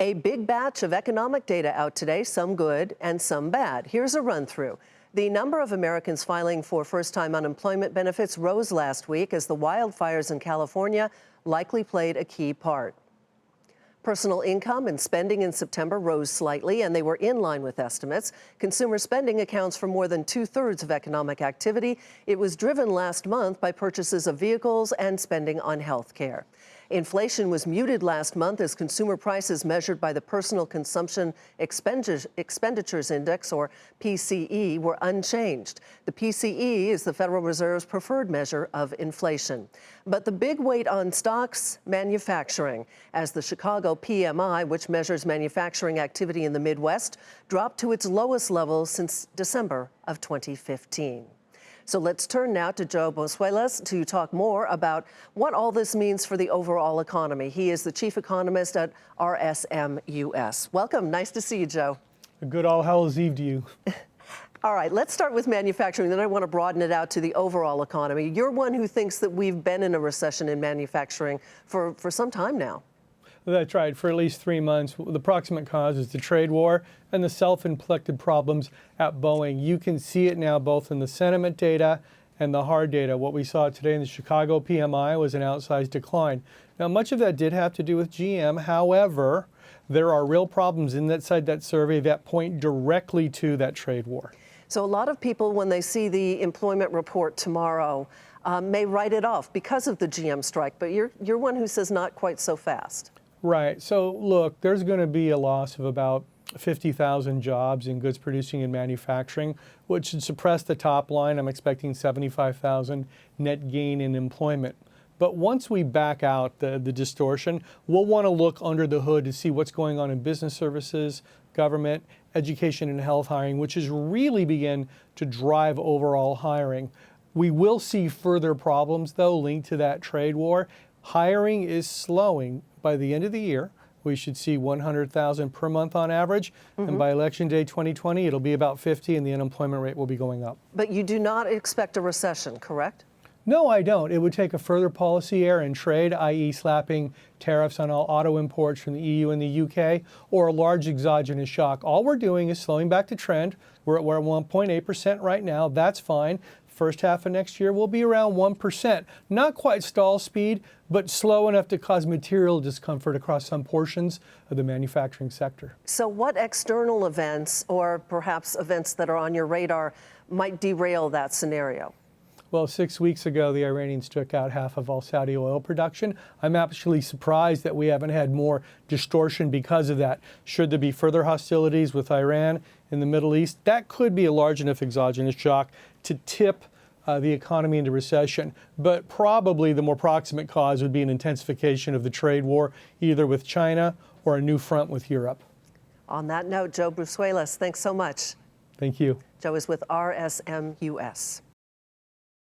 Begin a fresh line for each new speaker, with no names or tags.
A big batch of economic data out today, some good and some bad. Here's a run through. The number of Americans filing for first-time unemployment benefits rose last week as the wildfires in California likely played a key part. Personal income and spending in September rose slightly, and they were in line with estimates. Consumer spending accounts for more than 2/3 of economic activity. It was driven last month by purchases of vehicles and spending on health care. Inflation was muted last month as consumer prices measured by the Personal Consumption Expenditures Index, or PCE, were unchanged. The PCE is the Federal Reserve's preferred measure of inflation. But the big weight on stocks, manufacturing, as the Chicago PMI, which measures manufacturing activity in the Midwest, dropped to its lowest level since December of 2015. So let's turn now to Joe Brusuelas to talk more about what all this means for the overall economy. He is the chief economist at RSM U.S. Welcome. Nice to see you, Joe.
A good All Hallows Eve to you.
All right, let's start with manufacturing, then I want to broaden it out to the overall economy. You're one who thinks that we've been in a recession in manufacturing for some time now.
That's right, for at least 3 months. The proximate cause is the trade war and the self-inflicted problems at Boeing. You can see it now both in the sentiment data and the hard data. What we saw today in the Chicago PMI was an outsized decline. Now, much of that did have to do with GM. However, there are real problems inside that survey that point directly to that trade war.
So a lot of people, when they see the employment report tomorrow, may write it off because of the GM strike, but you're one who says not quite so fast.
Right. So look, there's going to be a loss of about 50,000 jobs in goods producing and manufacturing, which should suppress the top line. I'm expecting 75,000 net gain in employment. But once we back out the distortion, we'll want to look under the hood to see what's going on in business services, government, education, and health hiring, which has really begun to drive overall hiring. We will see further problems, though, linked to that trade war. Hiring is slowing. By the end of the year, we should see 100,000 per month on average. And by Election Day 2020, it'll be about 50, and the unemployment rate will be going up.
But you do not expect a recession, correct?
No, I don't. It would take a further policy error in trade, i.e. slapping tariffs on all auto imports from the EU and the UK, or a large exogenous shock. All we're doing is slowing back the trend. We're at 1.8% right now. That's fine. First half of next year will be around 1%. Not quite stall speed, but slow enough to cause material discomfort across some portions of the manufacturing sector.
So what external events, or perhaps events that are on your radar, might derail that scenario?
Well, 6 weeks ago, the Iranians took out half of all Saudi oil production. I'm actually surprised that we haven't had more distortion because of that. Should there be further hostilities with Iran in the Middle East, that could be a large enough exogenous shock to tip the economy into recession. But probably the more proximate cause would be an intensification of the trade war, either with China or a new front with Europe.
On that note, Joe Brusuelas, thanks so much.
Thank you.
Joe is with RSM U.S.